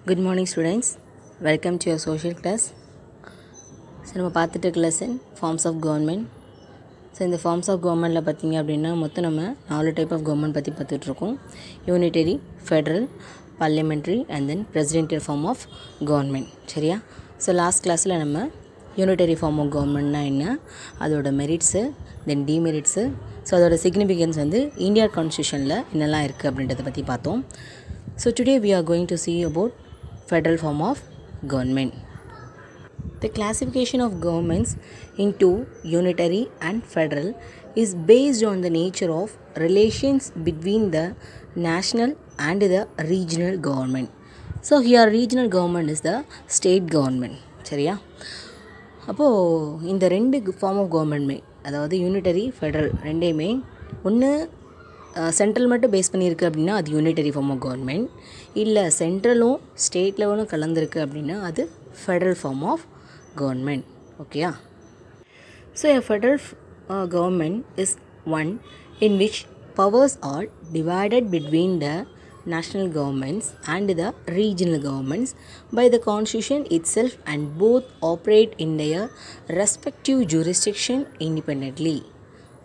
Good morning students, welcome to your social class. So நம்ம பார்த்துட்டு இருக்க lesson forms of government. So இந்த forms of கவர்மெண்ட்டில் பார்த்திங்க அப்படின்னா மொத்தம் நம்ம 4 டைப் ஆஃப் கவர்மெண்ட் பற்றி பார்த்துட்ருக்கோம். Unitary, federal, parliamentary and then presidential form of government. சரியா? ஸோ லாஸ்ட் கிளாஸில் நம்ம யூனிட்டரி ஃபார்ம் ஆஃப் கவர்மெண்ட்னா என்ன, அதோட மெரிட்ஸு, தென் டிமெரிட்ஸு, ஸோ அதோட சிக்னிஃபிகன்ஸ் வந்து இந்தியா கான்ஸ்டியூஷனில் என்னெல்லாம் இருக்குது அப்படின்றத பற்றி பார்த்தோம். So today we are going to see about federal form of government. The classification of governments into unitary and federal is based on the nature of relations between the national and the regional government. So here regional government is the state government. சரியா? அப்போது இந்த ரெண்டு form of கவர்மெண்ட்மே, அதாவது unitary, Federal ரெண்டையுமே ஒன்று central மட்டும் base பண்ணியிருக்கு அப்படின்னா அது யூனிட்டரி ஃபார்ம் ஆஃப் கவர்மெண்ட், இல்லை சென்ட்ரலும் ஸ்டேட் லெவலும் கலந்துருக்கு அப்படின்னா அது ஃபெட்ரல் ஃபார்ம் ஆஃப் கவர்மெண்ட். ஓகேயா? So a federal government is one in which powers are divided between the national governments and the regional governments by the constitution itself and both operate in their respective jurisdiction independently.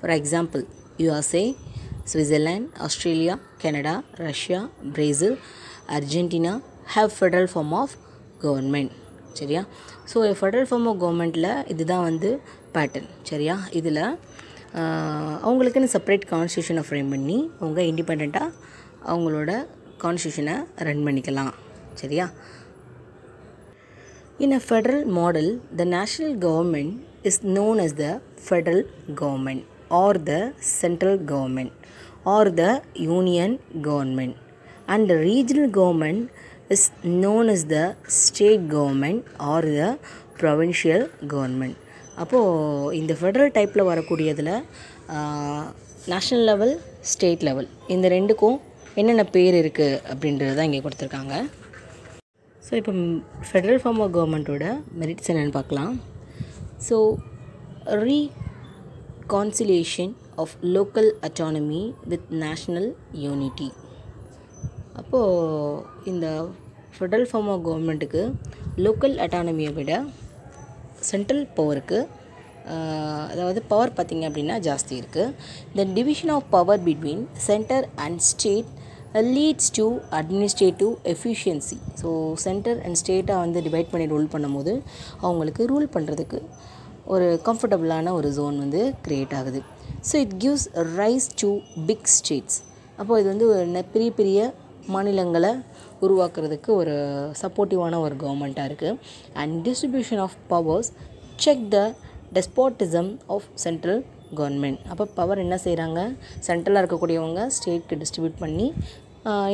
For example, USA, Switzerland, Australia, Canada, Russia, Brazil, Argentina have federal form of government. சரியா? So Federal form of கவர்மெண்ட்டில் இதுதான் வந்து pattern. சரியா? இதில் அவங்களுக்குன்னு separate கான்ஸ்டியூஷனை frame பண்ணி அவங்க இண்டிபெண்ட்டாக அவங்களோட கான்ஸ்டியூஷனை ரன் பண்ணிக்கலாம். சரியா? In a federal model, the national government is known as the federal government or the central government or the union government, and the regional government is known as the state government or the provincial government. அப்போது இந்த federal டைப்பில் வரக்கூடியதில் national level, state level இந்த ரெண்டுக்கும் என்னென்ன பேர் இருக்குது அப்படின்றது தான் இங்கே கொடுத்துருக்காங்க. ஸோ இப்போ ஃபெடரல் ஃபார்ம் ஆஃப் கவர்மெண்ட்டோட மெரிட்ஸ் என்னென்னு பார்க்கலாம். So reconciliation of local autonomy with national unity. அப்போது இந்த ஃபெடரல் ஃபார்ம் ஆஃப் கவர்மெண்ட்டுக்கு லோக்கல் அட்டானமியை விட சென்ட்ரல் பவருக்கு, அதாவது பவர் பார்த்திங்க அப்படின்னா ஜாஸ்தி இருக்குது. The division of power between center and state leads to administrative efficiency. So centre and ஸ்டேட்டை வந்து டிவைட் பண்ணி ரூல் பண்ணும்போது அவங்களுக்கு ரூல் பண்ணுறதுக்கு ஒரு கம்ஃபர்டபுளான ஒரு ஜோன் வந்து க்ரியேட் ஆகுது. So it gives rise to big states. அப்போது இது வந்து பெரிய பெரிய மாநிலங்களை உருவாக்குறதுக்கு ஒரு சப்போர்ட்டிவான ஒரு கவர்மெண்ட்டாக இருக்குது. And distribution of powers check the despotism of central government. அப்போ பவர் என்ன செய்கிறாங்க, சென்ட்ரலாக இருக்கக்கூடியவங்க ஸ்டேட்க்கு டிஸ்ட்ரிபியூட் பண்ணி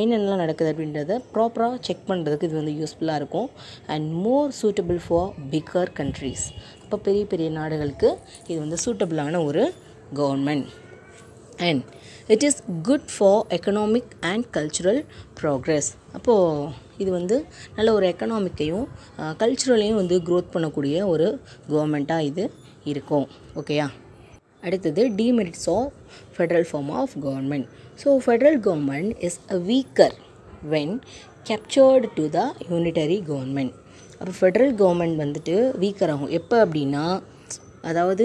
என்னென்னலாம் நடக்குது அப்படின்றத ப்ராப்பராக செக் பண்ணுறதுக்கு இது வந்து யூஸ்ஃபுல்லாக இருக்கும். And more suitable for bigger countries. அப்போ பெரிய பெரிய நாடுகளுக்கு இது வந்து சூட்டபிளான ஒரு government. And it is good for economic and cultural progress. அப்போது இது வந்து நல்ல ஒரு எக்கனாமிக்கையும் கல்ச்சுரலையும் வந்து க்ரோத் பண்ணக்கூடிய ஒரு கவர்மெண்ட்டாக இது இருக்கும். ஓகேயா? அடுத்தது demerits of federal form of government. So federal government is weaker when captured to the unitary government. அப்போ ஃபெடரல் கவர்மெண்ட் வந்துட்டு வீக்கர் ஆகும் எப்போ அப்படின்னா, அதாவது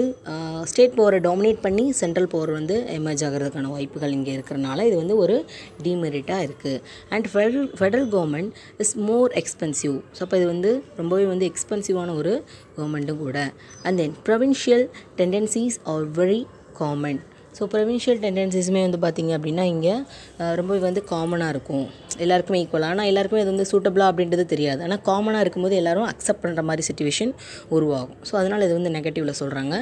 ஸ்டேட் பவரை டாமினேட் பண்ணி சென்ட்ரல் பவர் வந்து எமர்ஜ் ஆகிறதுக்கான வாய்ப்புகள் இங்கே இருக்கிறனால இது வந்து ஒரு டிமெரிட்டாக இருக்குது. And federal government is more expensive. So அப்போ இது வந்து ரொம்பவே வந்து எக்ஸ்பென்சிவான ஒரு கவர்மெண்ட்டும் கூட. And then provincial tendencies are very common. So provincial டெண்டன்சிஸுமே வந்து பார்த்திங்க அப்படின்னா இங்கே ரொம்பவே வந்து காமனாக இருக்கும், எல்லாருக்குமே ஈக்குவலாக. ஆனால் எல்லாருக்குமே அது வந்து சூட்டபிளாக அப்படின்றது தெரியாது. ஆனால் காமனாக இருக்கும்போது எல்லோரும் அக்செப்ட் பண்ணுற மாதிரி சிச்சுவேஷன் உருவாகும். ஸோ அதனால் இது வந்து நெகட்டிவில் சொல்கிறாங்க.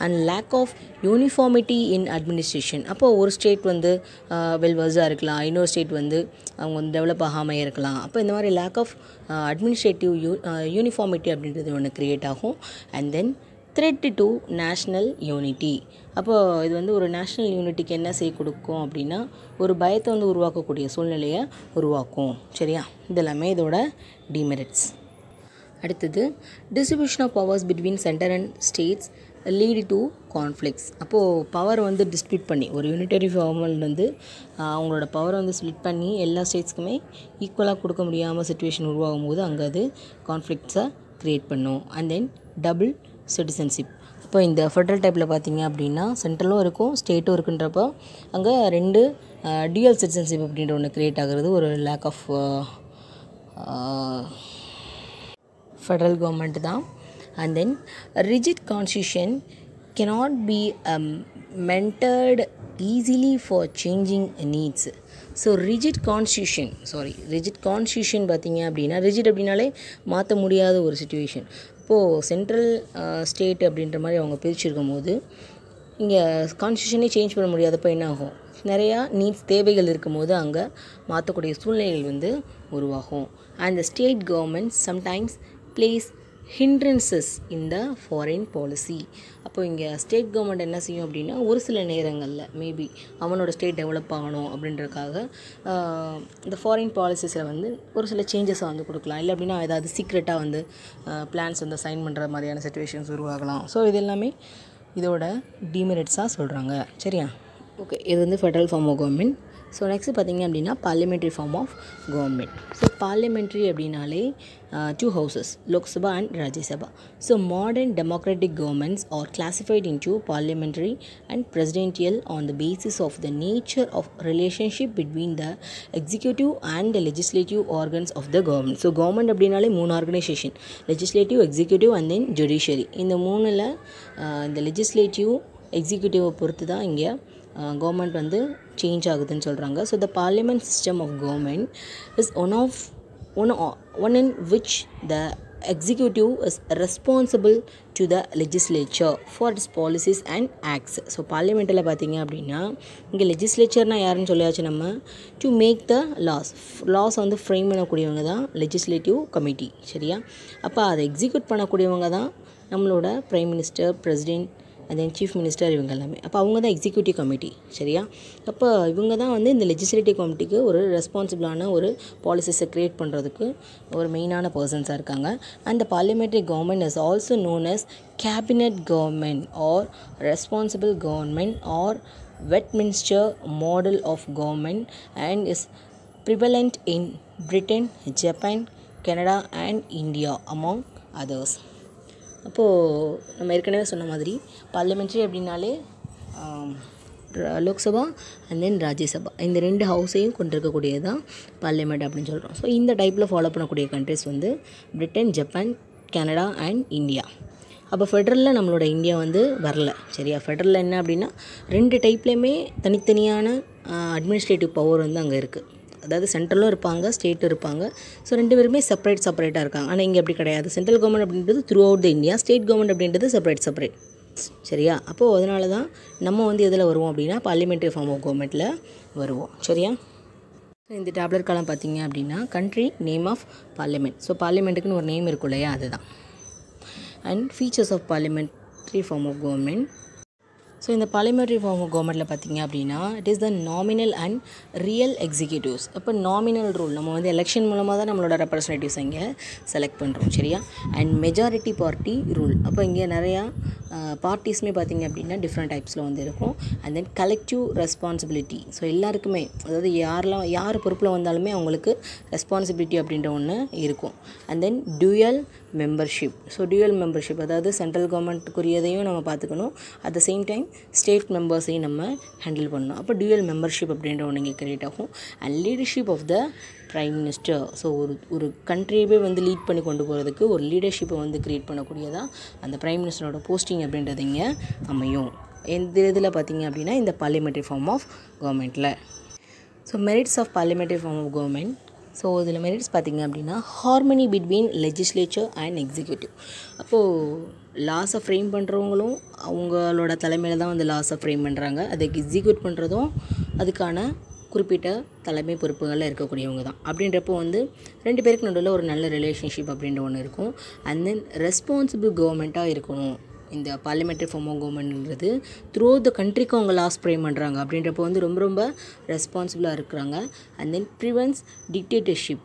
And lack of uniformity in administration. அப்போது ஒரு ஸ்டேட் வந்து வெல்வர்ஸாக இருக்கலாம், இன்னொரு ஸ்டேட் வந்து அவங்க வந்து டெவலப் ஆகாமல் இருக்கலாம். அப்போ இந்த மாதிரி லேக் ஆஃப் அட்மினிஸ்ட்ரேட்டிவ் யூனிஃபார்மிட்டி அப்படின்றது ஒன்று க்ரியேட் ஆகும். And then thread to national unity. அப்போது இது வந்து ஒரு நேஷ்னல் யூனிட்டிக்கு என்ன செய்ய கொடுக்கும் அப்படின்னா ஒரு பயத்தை வந்து உருவாக்கக்கூடிய சூழ்நிலையை உருவாக்கும். சரியா? இதெல்லாமே இதோட டிமெரிட்ஸ். அடுத்தது distribution of powers between centre and states lead to conflicts. அப்போது பவர் வந்து டிஸ்ட்ரிபியூட் பண்ணி ஒரு யூனிட்டரி கவர்மெண்ட் வந்து அவங்களோட பவரை வந்து ஸ்ப்ளிட் பண்ணி எல்லா ஸ்டேட்ஸ்க்குமே ஈக்குவலாக கொடுக்க முடியாமல் சுச்சுவேஷன் உருவாகும் போது அங்கே அது கான்ஃப்ளிக்ட்ஸை க்ரியேட் பண்ணும். And then double citizenship. இப்போ இந்த ஃபெட்ரல் டைப்பில் பார்த்தீங்க அப்படின்னா சென்ட்ரலும் இருக்கும் ஸ்டேட்டும் இருக்குன்றப்போ அங்கே 2 டியூயல் சிட்டிசன்ஷிப் அப்படின்ற ஒன்று க்ரியேட் ஆகிறது ஒரு லேக் ஆஃப் ஃபெட்ரல் கவர்மெண்ட் தான். And then a rigid constitution cannot be mentored easily for changing needs. So rigid constitution பார்த்தீங்க அப்படின்னா rigid அப்படின்னாலே மாற்ற முடியாத ஒரு சுச்சுவேஷன். இப்போது சென்ட்ரல் ஸ்டேட் அப்படின்ற மாதிரி அவங்க பிரிச்சிருக்கும் போது இங்கே கான்ஸ்டியூஷனே சேஞ்ச் பண்ண முடியாதப்போ என்ன ஆகும், நிறையா நீட்ஸ் தேவைகள் இருக்கும் போது அங்கே மாற்றக்கூடிய சூழ்நிலைகள் வந்து உருவாகும். And the state government sometimes place hindrances in the foreign policy. அப்போ இங்கே ஸ்டேட் கவர்மெண்ட் என்ன செய்யும் அப்படின்னா ஒரு சில நேரங்களில் மேபி அவனோட ஸ்டேட் டெவலப் ஆகணும் அப்படின்றதுக்காக இந்த ஃபாரின் பாலிசிஸில் வந்து ஒரு சில சேஞ்சஸை வந்து கொடுக்கலாம். இல்லை அப்படின்னா ஏதாவது சீக்ரெட்டாக வந்து பிளான்ஸ் வந்து சைன் பண்ணுற மாதிரியான சிச்சுவேஷன்ஸ் உருவாகலாம். ஸோ இது எல்லாமே இதோட டிமெரிட்ஸாக சொல்கிறாங்க. சரியா? ஓகே, இது வந்து federal form of government. So next பார்த்திங்க அப்படின்னா parliamentary form of government. So parliamentary அப்படின்னாலே 2 houses, Lok Sabha and Rajya Sabha. So modern democratic governments are classified into parliamentary and presidential on the basis of the nature of relationship between the executive and the legislative organs of the government. So government அப்படின்னாலே 3 organisation, legislative, executive and then judiciary. இந்த 3ல் இந்த legislative எக்ஸிக்யூட்டிவை பொறுத்து தான் இங்கே government வந்து change ஆகுதுன்னு சொல்கிறாங்க. So the parliament system of government is one in which the executive is responsible to the legislature for its policies and acts. So பார்லிமெண்ட்டில் பார்த்தீங்க அப்படின்னா இங்கே லெஜிஸ்லேச்சர்னால் யாருன்னு சொல்லியாச்சு நம்ம, டு மேக் த லாஸ் வந்து ஃப்ரேம் பண்ணக்கூடியவங்க தான் லெஜிஸ்லேட்டிவ் கமிட்டி. சரியா? அப்போ அதை எக்ஸிக்யூட் பண்ணக்கூடியவங்க தான் நம்மளோட prime minister, president and then chief minister, இவங்க எல்லாமே. அப்போ அவங்க தான் எக்ஸிக்யூட்டிவ் கமிட்டி. சரியா? அப்போ இவங்க தான் வந்து இந்த லெஜிஸ்லேட்டிவ் கமிட்டிக்கு ஒரு ரெஸ்பான்சிபிளான ஒரு பாலிசிஸை க்ரியேட் பண்ணுறதுக்கு ஒரு மெயினான பர்சன்ஸாக இருக்காங்க. And the parliamentary government is also known as cabinet government or responsible government or Westminster model of government and is prevalent in Britain, Japan, Canada and India among others. அப்போது நம்ம ஏற்கனவே சொன்ன மாதிரி பார்லிமெண்ட்ரி அப்படின்னாலே லோக்சபா அண்ட் தென் ராஜ்யசபா இந்த 2 ஹவுஸையும் கொண்டிருக்கக்கூடியது தான் parliament அப்படின்னு சொல்கிறோம். ஸோ இந்த டைப்பில் ஃபாலோ பண்ணக்கூடிய கண்ட்ரிஸ் வந்து Britain, Japan, Canada and India. அப்போ ஃபெட்ரலில் நம்மளோட இந்தியா வந்து வரல. சரியா? ஃபெட்ரலில் என்ன அப்படின்னா 2 டைப்லேயுமே தனித்தனியான அட்மினிஸ்ட்ரேட்டிவ் பவர் வந்து அங்கே இருக்குது. அதாவது சென்ட்ரலும் இருப்பாங்க, ஸ்டேட்டும் இருப்பாங்க. ஸோ 2 பேருமே செப்பரேட்டாக இருக்காங்க. ஆனால் இங்கே அப்படி கிடையாது. சென்ட்ரல் கவர்மெண்ட் அப்படின்றது through out the India, state government அப்படின்றது செப்பரேட். சரியா? அப்போது அதனால தான் நம்ம வந்து எதில் வருவோம் அப்படின்னா பார்லிமெண்ட்ரி ஃபார்ம் ஆஃப் கவர்மெண்ட்டில் வருவோம். சரியா? இந்த டேப்லெட் காலம் பார்த்தீங்க அப்படின்னா country name of parliament. So பார்லிமெண்ட்டுக்குன்னு ஒரு நேம் இருக்கும் இல்லையா, அதுதான். And features of parliamentary form of government. So இந்த பார்லிமெண்ட்ரி ஃபார்ம் ஆஃப் கவர்மெண்ட்டில் பார்த்திங்க அப்படின்னா it is the nominal and real executives. இப்போ நாமினல் ரூல் நம்ம வந்து எலெக்ஷன் மூலமாக தான் நம்மளோட ரெப்ரசன்டேட்டிவ்ஸ் இங்கே செலக்ட் பண்ணுறோம். சரியா? And majority party rule. அப்போ இங்கே நிறையா பார்ட்டிஸுமே பார்த்திங்க அப்படின்னா டிஃப்ரெண்ட் டைப்ஸில் வந்து இருக்கும். And then collective responsibility. So எல்லாருக்குமே, அதாவது யார் பொறுப்பில் வந்தாலுமே அவங்களுக்கு ரெஸ்பான்சிபிலிட்டி அப்படின்ற ஒன்று இருக்கும். And then dual membership. So dual membership அதாவது சென்ட்ரல் கவர்மெண்ட்டுக்குரியதையும் நம்ம பார்த்துக்கணும், at the same time state மெம்பர்ஸையும் நம்ம ஹேண்டில் பண்ணணும். அப்போ டியூயல் மெம்பர்ஷிப் அப்படின்ற ஒன்று இங்கே கிரியேட் ஆகும். And leadership of the prime minister. So ஒரு கண்ட்ரியவே வந்து லீட் பண்ணி கொண்டு போகிறதுக்கு ஒரு லீடர்ஷிப்பை வந்து க்ரியேட் பண்ணக்கூடியதாக அந்த பிரைம் மினிஸ்டரோட போஸ்டிங் அப்படின்றது இங்கே அமையும். எந்த இதில் பார்த்திங்க அப்படின்னா இந்த பார்லிமெண்ட்ரி ஃபார்ம் ஆஃப் கவர்மெண்ட்டில். So merits of parliamentary form of government. So இதில் மெரிட்ஸ் பார்த்திங்க அப்படின்னா harmony between legislature and executive. அப்போது லாஸை ஃப்ரேம் பண்ணுறவங்களும் அவங்களோட தலைமையில் தான் வந்து லாஸை ஃப்ரேம் பண்ணுறாங்க. அதை எக்ஸிக்யூட் பண்ணுறதும் அதுக்கான குறிப்பிட்ட தலைமை பொறுப்புகளில் இருக்கக்கூடியவங்க தான். அப்படின்றப்போ வந்து 2 பேருக்கு நடுவில் ஒரு நல்ல ரிலேஷன்ஷிப் அப்படின்ற ஒன்று இருக்கும். அண்ட் தென் ரெஸ்பான்சிபிள் கவர்மெண்ட்டாக இருக்கணும். இந்த பார்லிமெண்ட்ரி ஃபார்ம் ஆஃப் கவர்மெண்ட்ன்றது த்ரூ த கண்ட்ரிக்கு அவங்க லாஸ் ஃப்ரேம் பண்ணுறாங்க. அப்படின்றப்போ வந்து ரொம்ப ரெஸ்பான்சிபிளாக இருக்கிறாங்க. And then prevents dictatorship.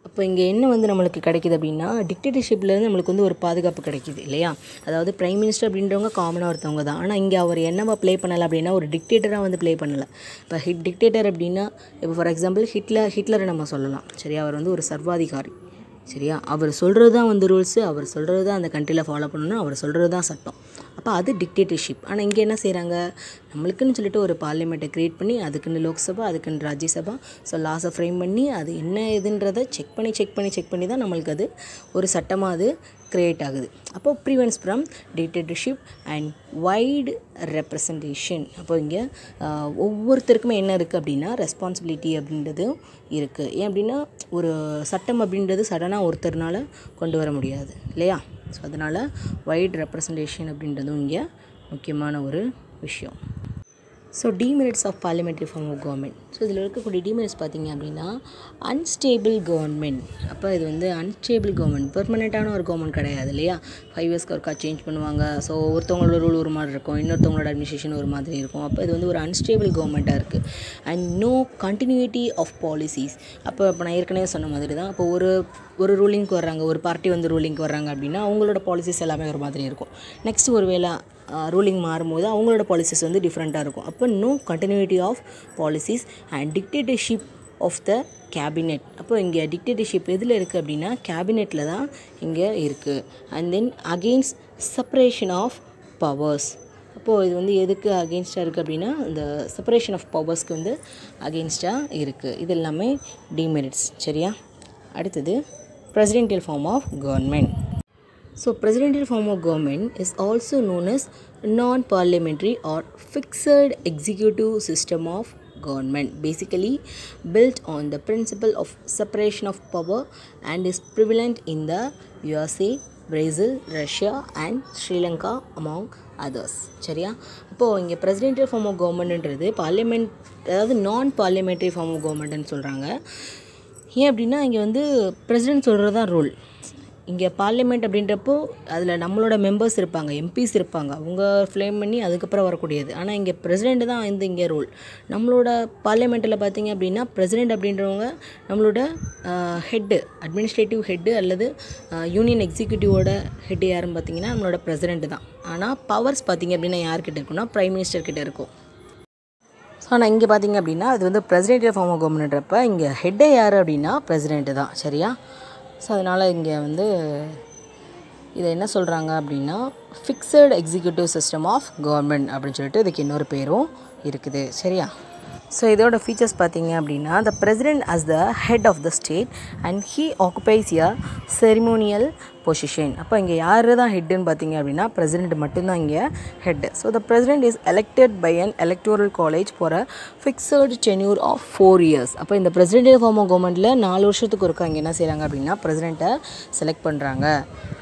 அப்போ அப்போ இங்கே என்ன வந்து நம்மளுக்கு கிடைக்குது அப்படின்னா டிக்டேட்டர்ஷிப்லேருந்து நம்மளுக்கு வந்து ஒரு பாதுகாப்பு கிடைக்கிது இல்லையா. அதாவது பிரைம் மினிஸ்டர் அப்படின்றவங்க காமனாக ஒருத்தவங்க தான். ஆனால் இங்கே அவர் என்னவா ப்ளே பண்ணலை அப்படின்னா ஒரு டிக்டேட்டராக வந்து ப்ளே பண்ணலை. இப்போ டிக்டேட்டர் அப்படின்னா இப்போ ஃபார் எக்ஸாம்பிள் ஹிட்லரை நம்ம சொல்லலாம். சரியா, அவர் வந்து ஒரு சர்வாதிகாரி. சரியா, அவர் சொல்கிறது தான் வந்து ரூல்ஸு, அவர் சொல்கிறது தான் அந்த கண்ட்ரியில் ஃபாலோ பண்ணணும், அவர் சொல்கிறது தான் சட்டம். அப்போ அது டிக்டேட்டர்ஷிப். ஆனால் இங்கே என்ன செய்கிறாங்க, நம்மளுக்குன்னு சொல்லிட்டு ஒரு பார்லிமெண்ட்டை க்ரியேட் பண்ணி அதுக்குன்னு லோக்சபா அதுக்குன்னு ராஜ்யசபா ஸோ லாஸை ஃப்ரேம் பண்ணி அது என்ன இதுன்றதை செக் பண்ணி தான் நம்மளுக்கு அது ஒரு சட்டமாக அது க்ரியேட் ஆகுது. அப்போ prevents from dictatorship and wide representation. அப்போ இங்கே ஒவ்வொருத்தருக்குமே என்ன இருக்குது அப்படின்னா ரெஸ்பான்சிபிலிட்டி அப்படின்றதும் இருக்குது. ஏன் அப்படின்னா ஒரு சட்டம் அப்படின்றது சடனாக ஒருத்தர்னால் கொண்டு வர முடியாது இல்லையா. ஸோ அதனால் வைட் ரெப்ரசன்டேஷன் அப்படின்றதும் இங்கே முக்கியமான ஒரு விஷயம். So demerits of parliamentary form of government. So இதில் இருக்கக்கூடிய டிமெரிட்ஸ் பார்த்திங்க அப்படின்னா அன்ஸ்டேபிள் கவர்மெண்ட். அப்போ இது வந்து அன்ஸ்டேபிள் கவர்மெண்ட், பெர்மனெண்ட்டான ஒரு கவர்மெண்ட் கிடையாது இல்லையா. 5 இயர்ஸ்க்கு ஒருக்கா சேஞ்ச் பண்ணுவாங்க. ஸோ ஒருத்தவங்களோட ரூல் ஒரு மாதிரி இருக்கும், இன்னொருத்தவங்களோட அட்மினிஸ்ட்ரேஷன் ஒரு மாதிரி இருக்கும். அப்போ இது வந்து ஒரு அன்ஸ்டேபிள் கவர்மெண்ட்டாக இருக்குது. And no continuity of policies. அப்போ நான் ஏற்கனவே சொன்ன மாதிரி தான். அப்போ ஒரு ரூலிங்க்கு வர்றாங்க, ஒரு பார்ட்டி வந்து ரூலிங்க்கு வர்றாங்க அப்படின்னா அவங்களோட பாலிசிஸ் எல்லாமே ஒரு மாதிரி இருக்கும். நெக்ஸ்ட் ஒரு வேளை ரூலிங் மாறும்போது அவங்களோட பாலிசிஸ் வந்து டிஃப்ரெண்ட்டாக இருக்கும். அப்போ no continuity of policies and dictatorship of the cabinet. அப்போ இங்கே டிக்டேட்டர்ஷிப் எதில் இருக்குது அப்படின்னா கேபினெட்டில் தான் இங்கே இருக்குது. And then against separation of powers. அப்போது இது வந்து எதுக்கு அகெயின்ஸ்டாக இருக்குது அப்படின்னா இந்த செப்பரேஷன் ஆஃப் பவர்ஸ்க்கு வந்து அகெயின்ஸ்டாக இருக்குது. இது எல்லாமே டிமெரிட்ஸ். சரியா, அடுத்தது presidential form of government. So presidential form of government is also known as non-parliamentary or fixed executive system of government, basically built on the principle of separation of power and is prevalent in the USA, Brazil, Russia and Sri Lanka among others. சரியா, அப்போது இங்கே presidential form of governmentன்றது parliament, அதாவது நான் parliamentary form of கவர்மெண்ட்னு சொல்கிறாங்க. ஏன் அப்படின்னா இங்கே வந்து பிரசிடென்ட் சொல்கிறது தான் ரூல். இங்கே பார்லிமெண்ட் அப்படின்றப்போ அதில் நம்மளோட மெம்பர்ஸ் இருப்பாங்க, எம்பிஸ் இருப்பாங்க, அவங்க ஃப்ளேம் பண்ணி அதுக்கப்புறம் வரக்கூடியது. ஆனால் இங்கே பிரசிடெண்ட் தான் வந்து இங்கே ரூல். நம்மளோட பார்லிமெண்ட்டில் பார்த்திங்க அப்படின்னா பிரசிடெண்ட் அப்படின்றவங்க நம்மளோட ஹெட்டு, அட்மினிஸ்ட்ரேட்டிவ் ஹெட்டு அல்லது யூனியன் எக்ஸிக்யூட்டிவோட ஹெட்டு யாருன்னு பார்த்திங்கன்னா நம்மளோட பிரசிடெண்ட் தான். ஆனால் பவர்ஸ் பார்த்திங்க அப்படின்னா யார்கிட்ட இருக்குன்னா பிரைம் மினிஸ்டர் கிட்ட இருக்கும். ஸோ ஆனால் இங்கே பார்த்திங்க அப்படின்னா அது வந்து பிரசிடென்டியல் ஃபார்ம் ஆஃப் கவர்மெண்ட்ன்றப்ப இங்கே ஹெட்டே யார் அப்படின்னா பிரசிடெண்ட்டு தான். சரியா, ஸோ அதனால் இங்கே வந்து இதை என்ன சொல்கிறாங்க அப்படின்னா fixed executive system of government அப்படின்னு சொல்லிட்டு இதுக்கு இன்னொரு பேரும் இருக்குது. சரியா, ஸோ இதோட ஃபீச்சர்ஸ் பார்த்திங்க அப்படின்னா the president as the head of the state and he occupies a ceremonial position. அப்போ இங்கே யார் தான் ஹெட்டுன்னு பார்த்திங்க அப்படின்னா பிரசிடெண்ட் மட்டும்தான் இங்கே head. So the president is elected by an electoral college for a fixed tenure of 4 years. அப்போ இந்த presidential form of governmentல 4 வருஷத்துக்கு ஒருக்கா இங்கே என்ன செய்கிறாங்க அப்படின்னா பிரசிடெண்ட்டை செலக்ட் பண்ணுறாங்க.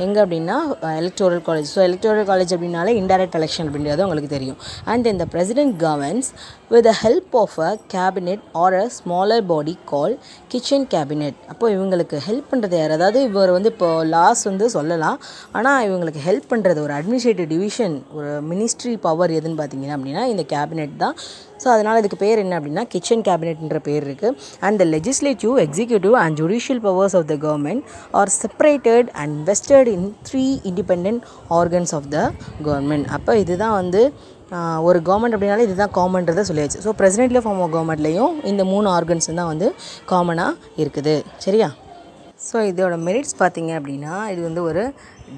எங்கே அப்படின்னா electoral college. So electoral college அப்படின்னாலே இன்டைரக்ட் எலெக்ஷன் அப்படின்றது உங்களுக்கு தெரியும். And then the president governs with the help of a cabinet or a smaller body called kitchen cabinet. அப்போ இவங்களுக்கு ஹெல்ப் பண்ணுறது யார், அதாவது இவர் வந்து இப்போ லாஸ் வந்து சொல்லலாம், ஆனால் இவங்களுக்கு ஹெல்ப் பண்ணுறது ஒரு அட்மினிஸ்ட்ரேட்டிவ் டிவிஷன், ஒரு மினிஸ்ட்ரி பவர் எதுன்னு பார்த்தீங்கன்னா அப்படின்னா இந்த கேபினெட் தான். ஸோ அதனால் இதுக்கு பேர் என்ன அப்படின்னா கிச்சன் கேபினெட்ன்ற பேர் இருக்குது. And the legislative, executive and judicial powers of the government are separated and vested in 3 independent organs of the government. அப்போ இதுதான் வந்து ஒரு கவர்மெண்ட் அப்படின்னாலே இதுதான் காமன்றதை சொல்லியாச்சு. ஸோ பிரசிடென்ட்ல ஃபார்ம் ஆஃப் கவர்மெண்ட்லேயும் இந்த 3 ஆர்கன்ஸ் தான் வந்து காமனாக இருக்குது. சரியா, ஸோ இதோட மெரிட்ஸ் பார்த்திங்க அப்படின்னா இது வந்து ஒரு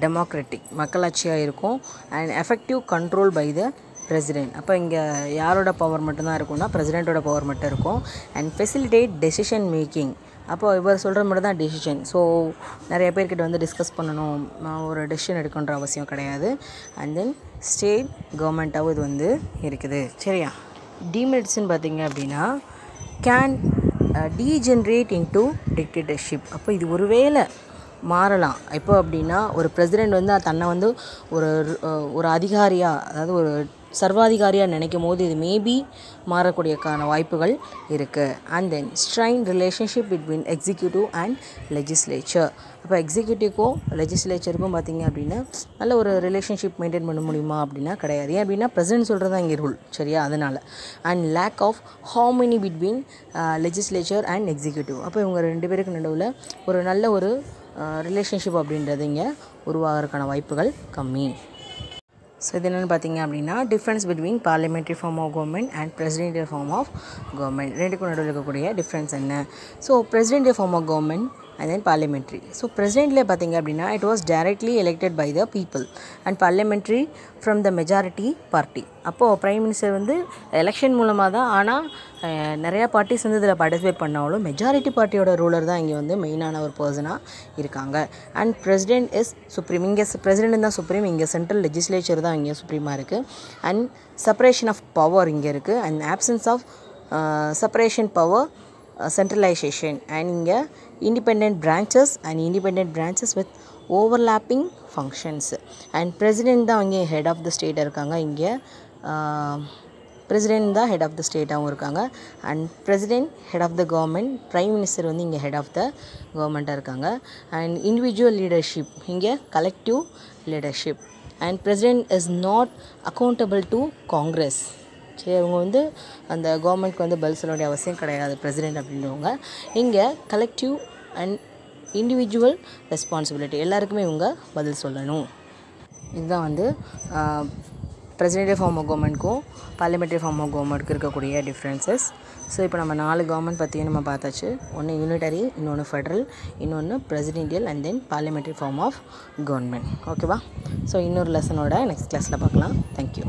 டெமோக்ராட்டிக் மக்களாட்சியாக இருக்கும். And effective control by the president. அப்போ இங்கே யாரோட பவர் மட்டும்தான் இருக்கும்னா பிரசிடெண்ட்டோட பவர் மட்டும் இருக்கும். And facilitate decision making. அப்போ இவர் சொல்கிற மட்டும் தான் டெசிஷன். ஸோ நிறைய பேர்கிட்ட வந்து டிஸ்கஸ் பண்ணணும், ஒரு டெசிஷன் எடுக்கணுன்ற அவசியம் கிடையாது. அண்ட் தென் ஸ்டேட் கவர்மெண்ட்டாகவும் இது வந்து இருக்குது. சரியா, டிமெரிட்ஸ்ன்னு பார்த்திங்க அப்படின்னா கேன் டீஜென்ரேட் இன்டு டிக்டேட்டர்ஷிப். அப்போ இது ஒருவேளை மாறலாம். எப்போ அப்படின்னா ஒரு பிரசிடெண்ட் வந்து தன்னை வந்து ஒரு அதிகாரியாக, அதாவது ஒரு சர்வாதிகாரியாக நினைக்கும் போது இது மேபி மாறக்கூடியக்கான வாய்ப்புகள் இருக்குது. And then strain relationship between executive and legislature. அப்போ எக்ஸிக்யூட்டிவ்க்கும் லெஜிஸ்லேச்சருக்கும் பார்த்திங்க அப்படின்னா நல்ல ஒரு ரிலேஷன்ஷிப் மெயின்டைன் பண்ண முடியுமா அப்படின்னா கிடையாது. ஏன் அப்படின்னா பிரசிடென்ட் சொல்கிறது தான் இங்கே ரூல், சரியா? அதனால் and lack of harmony between legislature and executive. அப்போ இவங்க 2 பேருக்கு நடுவில் ஒரு நல்ல ஒரு ரிலேஷன்ஷிப் அப்படின்றது இங்கே உருவாகிறதுக்கான வாய்ப்புகள் கம்மி. ஸோ இது என்னென்னு பார்த்தீங்க அப்படின்னா difference between parliamentary form of government and presidential form of government, ரெண்டுக்கும் நடுவில் இருக்கக்கூடிய டிஃப்ரென்ஸ் என்ன? So presidential form of government and then parliamentary. So பிரசிடென்ட்லேயே பார்த்தீங்க அப்படின்னா it was directly elected by the people and parliamentary from the majority party. அப்போது prime minister வந்து election மூலமாக தான், ஆனால் நிறையா பார்ட்டிஸ் வந்து இதில் பார்ட்டிசிபேட் பண்ணாலும் மெஜாரிட்டி பார்ட்டியோட ரூலர் தான் இங்கே வந்து மெயினான ஒரு பர்சனாக இருக்காங்க. And president is supreme. இங்கே பிரசிடென்ட் தான் சுப்ரீம், இங்கே சென்ட்ரல் லெஜிஸ்லேச்சர் தான் இங்கே சுப்ரீமாக இருக்குது. அண்ட் செப்பரேஷன் ஆஃப் பவர் இங்கே இருக்குது. And absence of separation power, centralization, and இங்கே independent branches with overlapping functions. and president தான் இங்கே head of the state இருக்காங்க. இங்கே president தான் head of the state-ஆகவும் இருக்காங்க. and president head of the government, prime minister வந்து இங்கே head of the government இருக்காங்க. and individual leadership இங்கே collective leadership. and president is not accountable to Congress. சரி, அவங்க வந்து அந்த கவர்மெண்ட்க்கு வந்து பதில் சொல்ல வேண்டிய அவசியம் கிடையாது பிரசிடென்ட் அப்படின்றவங்க. இங்கே கலெக்டிவ் அண்ட் இண்டிவிஜுவல் ரெஸ்பான்சிபிலிட்டி, எல்லாருக்குமே இவங்க பதில் சொல்லணும். இதுதான் வந்து பிரசிடென்டியல் ஃபார்ம் ஆஃப் கவர்மெண்ட்க்கும் பார்லிமெண்ட்ரி ஃபார்ம் ஆஃப் கவர்மெண்ட்க்கு இருக்கக்கூடிய டிஃப்ரென்சஸ். ஸோ இப்போ நம்ம 4 கவர்மெண்ட் பற்றியும் நம்ம பார்த்தாச்சு. ஒன்று யூனிட்டரி, இன்னொன்று ஃபெட்ரல், இன்னொன்று presidential and then parliamentary form of government. ஓகேவா? ஸோ இன்னொரு லெசனோட நெக்ஸ்ட் கிளாஸில் பார்க்கலாம். தேங்க்யூ.